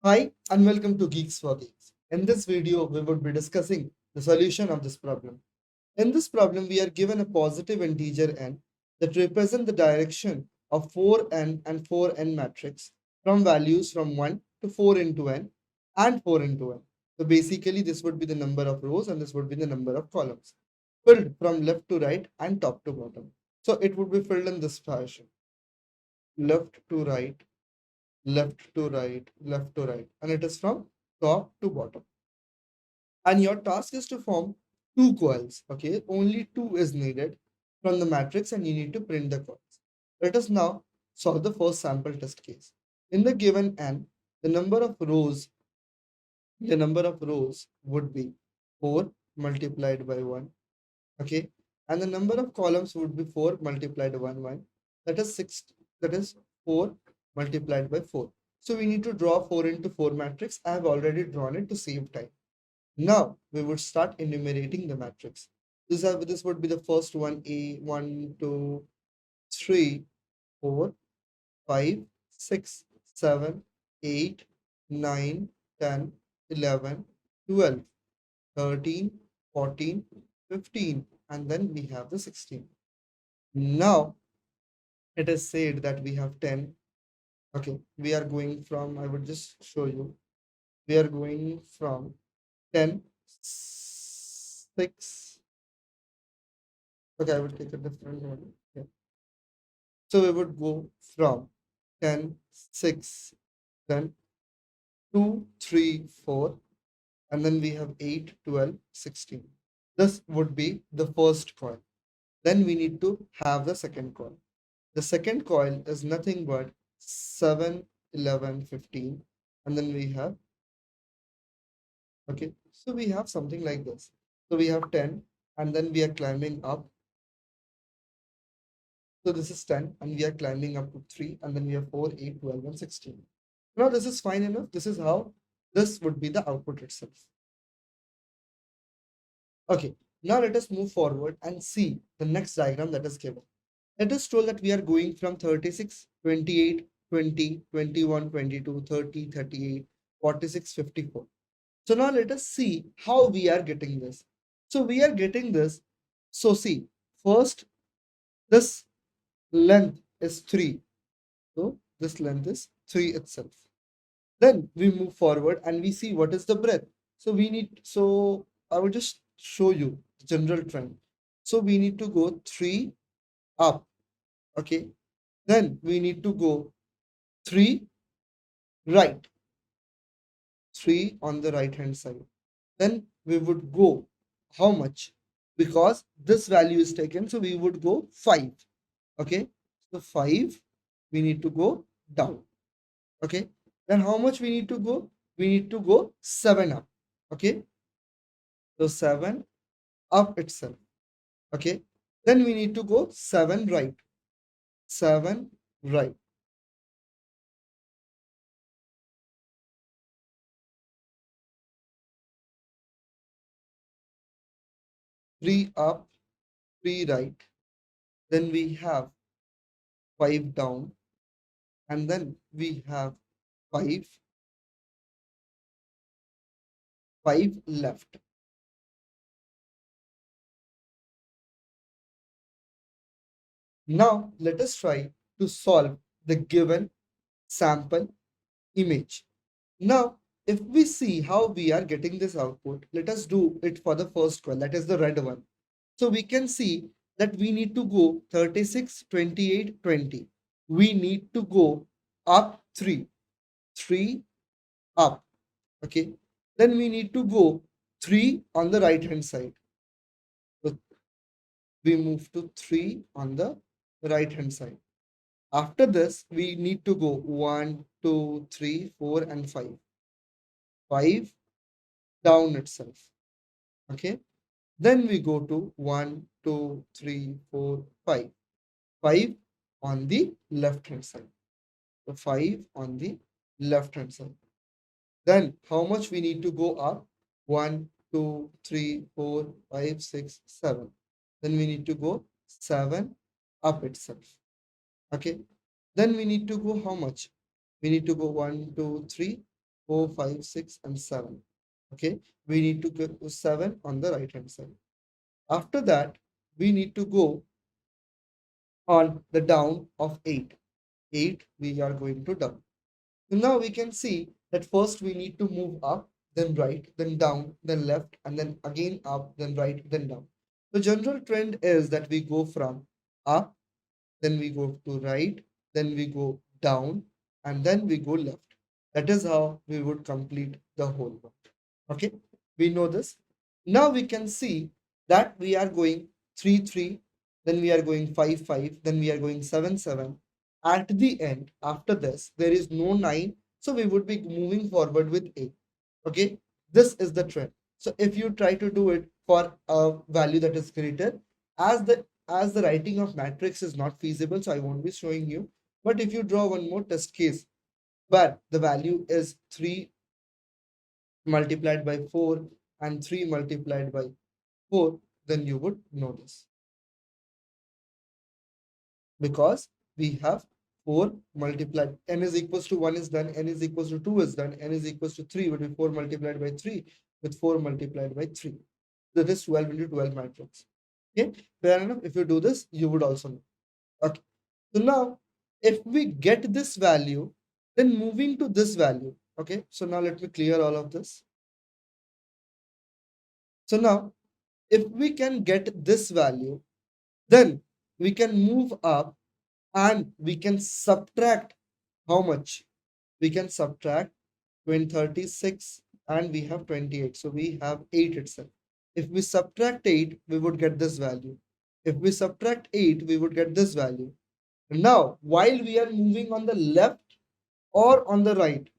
Hi and welcome to Geeks for Geeks. In this video, we would be discussing the solution of this problem. In this problem, we are given a positive integer n that represent the direction of 4n and 4n matrix from values from 1 to 4 into n and 4 into n. So basically, this would be the number of rows and this would be the number of columns filled from left to right and top to bottom. So it would be filled in this fashion: left to right, left to right, left to right, and it is from top to bottom. And your task is to form two coils. Okay, only two is needed from the matrix, and you need to print the coils. Let us now solve the first sample test case. In the given n, the number of rows, would be 4 multiplied by 1. Okay, and the number of columns would be 4 multiplied by 1. That is 6. That is 4 multiplied by 4. So we need to draw 4 into 4 matrix. I have already drawn it to save time. Now we would start enumerating the matrix. This would be the first one: A, 1, 2, 3, 4, 5, 6, 7, 8, 9, 10, 11, 12, 13, 14, 15, and then we have the 16. Now it is said that we have 10. Okay, we are going from, I would just show you, we are going from 10, 6. Okay, I will take a different one. Yeah. So we would go from 10, 6, then 2, 3, 4, and then we have 8, 12, 16. This would be the first coil. Then we need to have the second coil. The second coil is nothing but 7, 11, 15, and then we have, okay, so we have something like this. So we have 10, and then we are climbing up. So this is 10, and we are climbing up to 3, and then we have 4, 8, 12, and 16. Now this is fine enough. This is how this would be the output itself. Okay, now let us move forward and see the next diagram that is given. It is told that we are going from 36, 28, 20, 21, 22, 30, 38, 46, 54. So now let us see how we are getting this. So we are getting this. So see, first this length is 3. So this length is 3 itself. Then we move forward and we see what is the breadth. So I will just show you the general trend. So we need to go 3 up. Okay. Then we need to go 3 right. 3 on the right hand side. Then we would go how much? Because this value is taken, so we would go 5. Okay. So 5, we need to go down. Okay. Then how much we need to go? We need to go 7 up. Okay. So 7 up itself. Okay. Then we need to go 7 right. 7 right. 3 up, 3 right. Then we have 5 down. And then we have 5, 5 left. Now let us try to solve the given sample image. Now, if we see how we are getting this output, let us do it for the first one, that is the red one. So we can see that we need to go 36, 28, 20. We need to go up 3, 3 up. Okay. Then we need to go 3 on the right hand side. So we move to 3 on the right hand side. After this, we need to go 1, 2, 3, 4, and 5. 5 down itself. Okay. Then we go to 1, 2, 3, 4, 5. 5 on the left hand side. So 5 on the left hand side. Then how much we need to go up? 1, 2, 3, 4, 5, 6, 7. Then we need to go 7 up itself. Okay. Then we need to go how much? We need to go 1, 2, 3. 4, 5, 6, and 7. Okay, we need to go 7 on the right hand side. After that, we need to go on the down of 8. 8, we are going to down. So now we can see that first we need to move up, then right, then down, then left, and then again up, then right, then down. The general trend is that we go from up, then we go to right, then we go down, and then we go left. That is how we would complete the whole one. Okay, we know this. Now we can see that we are going 3 3, then we are going 5 5, then we are going 7 7. At the end, after this, there is no 9, so we would be moving forward with 8. Okay, this is the trend. So if you try to do it for a value that is greater, as the writing of matrix is not feasible, so I won't be showing you. But if you draw one more test case, but the value is 3 multiplied by 4 and 3 multiplied by 4, then you would know this. Because we have 4 multiplied, n is equals to 1 is done, n is equals to 2 is done, n is equals to 3 would be 4 multiplied by 3 with 4 multiplied by 3. That is 12 into 12 matrix. Okay, fair enough. If you do this, you would also know. Okay, so now if we get this value, then moving to this value. Okay, so now let me clear all of this. So now if we can get this value, then we can move up and we can subtract how much? We can subtract 36 and we have 28. So we have 8 itself. If we subtract 8, we would get this value. If we subtract 8, we would get this value. Now, while we are moving on the left or on the right,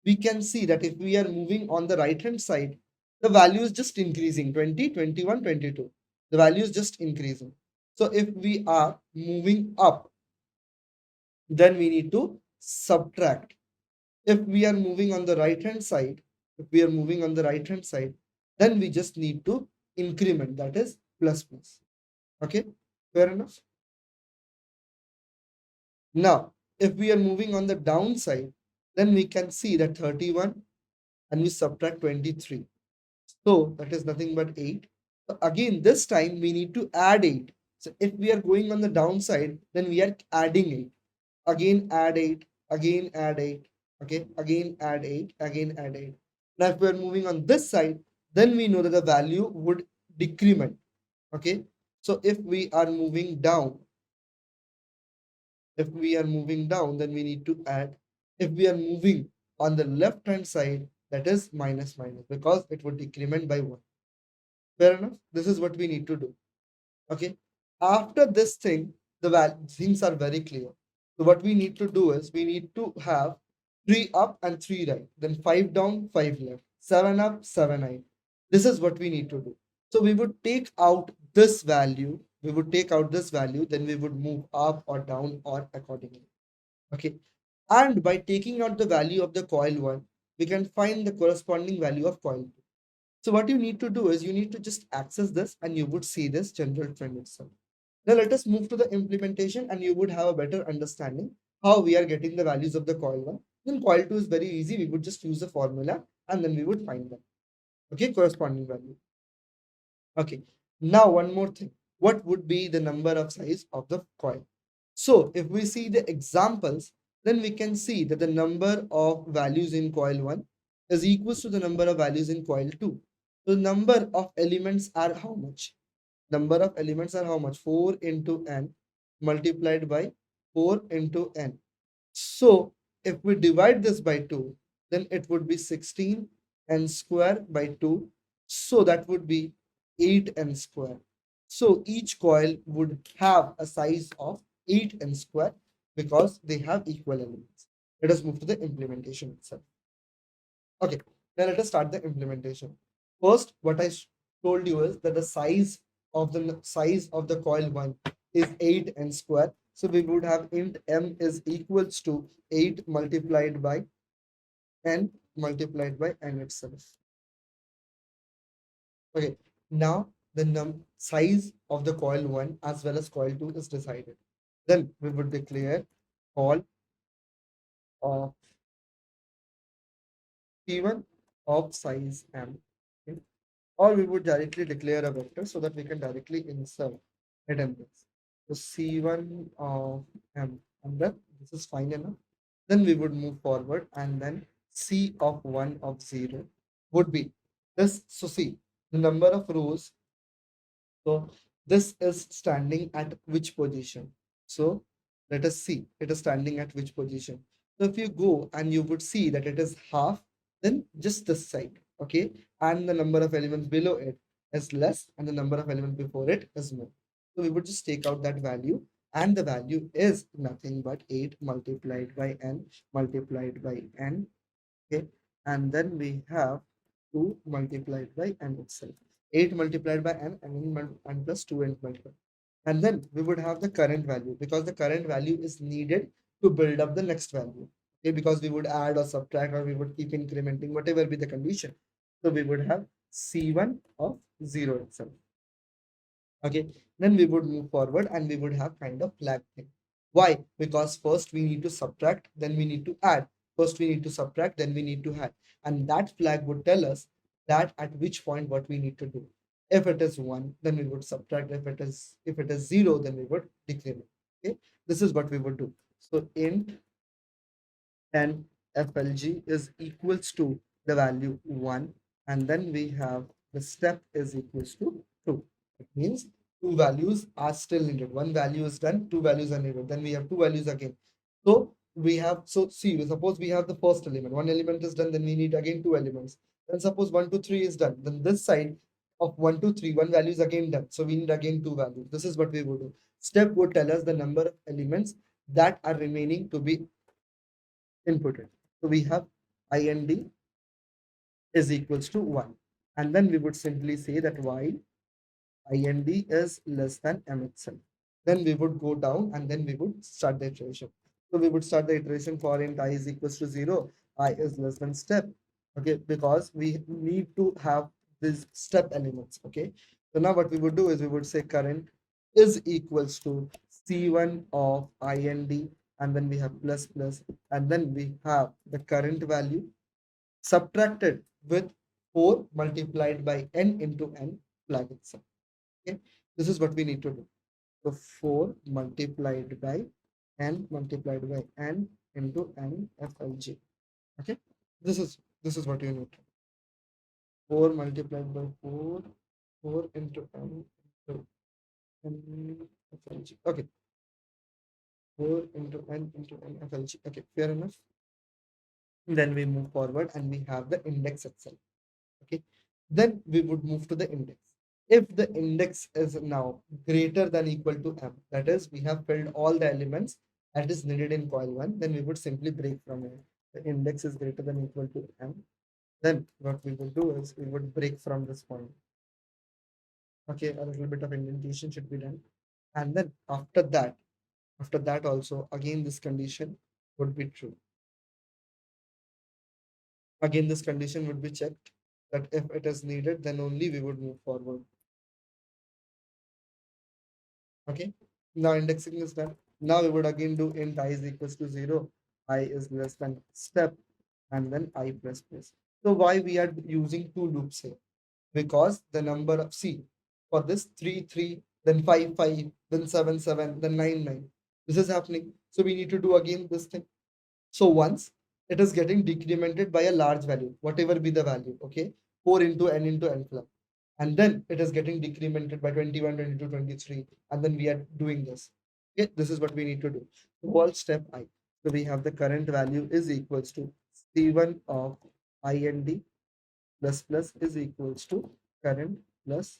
we can see that if we are moving on the right hand side, the value is just increasing 20, 21, 22. The value is just increasing. So if we are moving up, then we need to subtract. If we are moving on the right hand side, then we just need to increment, that is plus plus. Okay, fair enough. Now, if we are moving on the downside, then we can see that 31 and we subtract 23. So that is nothing but 8. So again, this time we need to add 8. So if we are going on the downside, then we are adding 8. Again add 8, again add 8. Okay, again add 8, again add 8. Now if we are moving on this side, then we know that the value would decrement. Okay, so if we are moving down, then we need to add. If we are moving on the left hand side, that is minus minus, because it would decrement by 1. Fair enough. This is what we need to do. Okay, after this thing, the things are very clear. So what we need to do is we need to have 3 up and 3 right, then 5 down, 5 left, 7 up, 7 right. This is what we need to do. So we would take out this value, then we would move up or down or accordingly. Okay, and by taking out the value of the coil 1, we can find the corresponding value of coil 2. So what you need to do is you need to just access this and you would see this general trend itself. Now let us move to the implementation and you would have a better understanding how we are getting the values of the coil 1. Then coil 2 is very easy. We would just use the formula and then we would find them. Okay, corresponding value. Okay, now one more thing. What would be the number of size of the coil? So if we see the examples, then we can see that the number of values in coil 1 is equals to the number of values in coil 2. So the number of elements are how much? Number of elements are how much? 4 into n multiplied by 4 into n. So if we divide this by 2, then it would be 16 n square by 2. So that would be 8 n square. So each coil would have a size of 8 n square because they have equal elements. Let us move to the implementation itself. Okay, now let us start the implementation. First, what I told you is that the size of the coil 1 is 8 n square. So we would have int m is equals to 8 multiplied by n multiplied by n itself. Okay, now the size of the coil 1 as well as coil 2 is decided. Then we would declare call of C1 of size m. Okay? Or we would directly declare a vector so that we can directly insert it in this. So C1 of m, and then this is fine enough. Then we would move forward, and then C of 1 of 0 would be this. So see, the number of rows, so this is standing at which position? So let us see it is standing at which position. So if you go and you would see that it is half, then just this side, okay? And the number of elements below it is less, and the number of elements before it is more. So we would just take out that value, and the value is nothing but 8 multiplied by n multiplied by n, okay? And then we have 2 multiplied by n itself. 8 multiplied by n and n plus 2 n multiplied. And then we would have the current value, because the current value is needed to build up the next value. Okay, because we would add or subtract, or we would keep incrementing, whatever be the condition. So we would have C1 of 0 itself. Okay, then we would move forward and we would have kind of flag thing. Why? Because first we need to subtract, then we need to add. First we need to subtract, then we need to add. And that flag would tell us that at which point what we need to do. If it is 1, then we would subtract. If it is 0, then we would decrement. Okay, this is what we would do. So int and FLG is equals to the value 1, and then we have the step is equals to 2. It means two values are still needed. One value is done, two values are needed. Then we have two values again. So we have, so see, suppose we have the first element, one element is done, then we need again two elements. Then suppose 1 2 3 is done, then this side of 1 2 3, one value is again done, so we need again two values. This is what we would do. Step would tell us the number of elements that are remaining to be inputted. So we have IND is equals to 1. And then we would simply say that while IND is less than M itself. Then we would go down and then we would start the iteration. So we would start the iteration for int I is equals to 0, I is less than step. Okay, because we need to have these step elements. Okay, so now what we would do is we would say current is equals to C1 of IND, and then we have plus plus, and then we have the current value subtracted with 4 multiplied by n into n flag itself. Okay, this is what we need to do. So 4 multiplied by n multiplied by n into n FLG. Okay, this is what you need. 4 multiplied by 4, 4 into n into n FLG. Okay, 4 into n into n FLG. Okay, fair enough. Then we move forward and we have the index itself. Okay, then we would move to the index. If the index is now greater than equal to m, that is we have filled all the elements that is needed in coil 1, then we would simply break from it. The index is greater than equal to m, then what we would do is we would break from this point. Okay, a little bit of indentation should be done, and then after that also again this condition would be true. Again this condition would be checked, that if it is needed, then only we would move forward. Okay, now indexing is done. Now we would again do int I is equals to 0, I is less than step, and then I plus plus. So why we are using two loops here? Because the number of, see, for this 3 3, then 5 5, then 7 7, then 9 9, this is happening. So we need to do again this thing. So once it is getting decremented by a large value, whatever be the value, okay, 4 into n plus, and then it is getting decremented by 21 22 23, and then we are doing this. Okay, this is what we need to do. Wall step I. So we have the current value is equals to C1 of IND plus plus is equals to current plus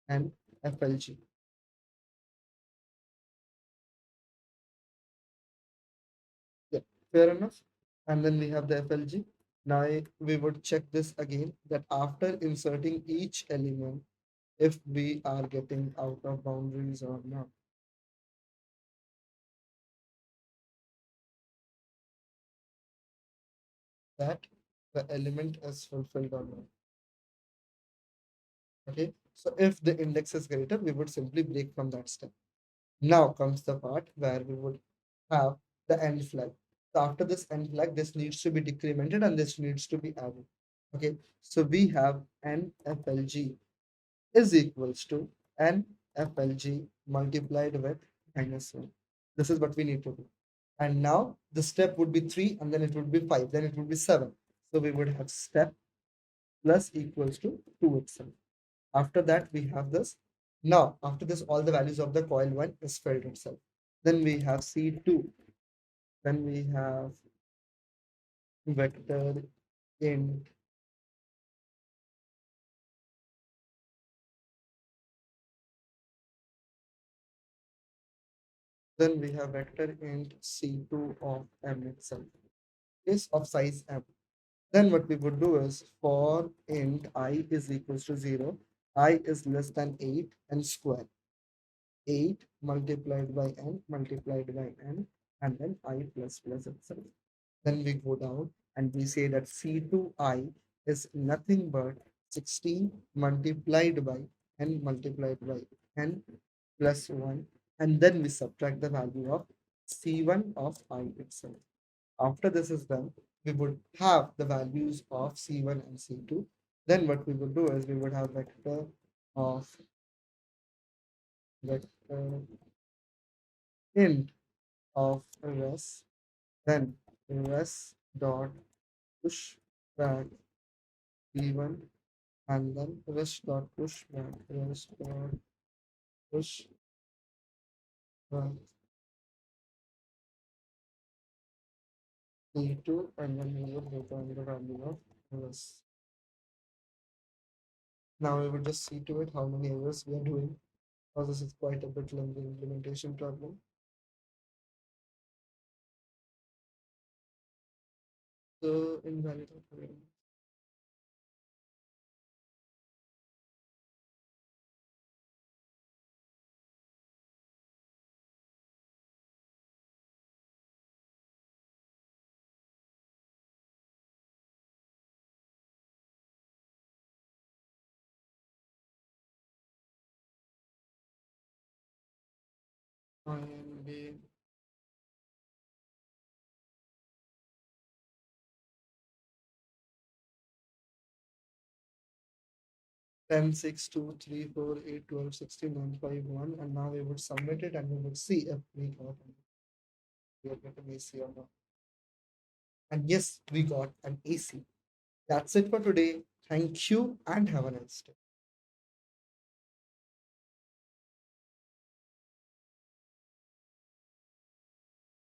and FLG. Yeah, fair enough. And then we have the FLG. Now we would check this again, that after inserting each element, if we are getting out of boundaries or not. That the element is fulfilled or not. Okay, so if the index is greater, we would simply break from that step. Now comes the part where we would have the end flag. So after this n flag, this needs to be decremented and this needs to be added. Okay, so we have NFLG is equals to NFLG multiplied with -1. This is what we need to do. And now the step would be 3 and then it would be 5, then it would be 7. So we would have step plus equals to 2 itself. After that, we have this. Now, after this, all the values of the coil 1 is filled itself. Then we have C2. Then we have vector int. Then we have vector int C2 of M itself. Is of size M. Then what we would do is for int I is equals to 0, I is less than 8 and square. 8 multiplied by n, and then I plus plus itself. Then we go down and we say that C2I is nothing but 16 multiplied by n plus 1, and then we subtract the value of C1 of I itself. After this is done, we would have the values of C1 and C2. Then what we would do is we would have of vector int of res, then res dot push back C1, and then res dot push back res dot push back C2, and then we would return the value of res. Now we will just see to it how many errors we are doing, because this is quite a bit lengthy implementation problem. So invalid operator. 10, 6, 2, 3, 4, 8, 12, 16, 9, 5, 1, and now we would submit it and we would see if we got an AC or not. And yes, we got an AC. That's it for today. Thank you and have a nice day.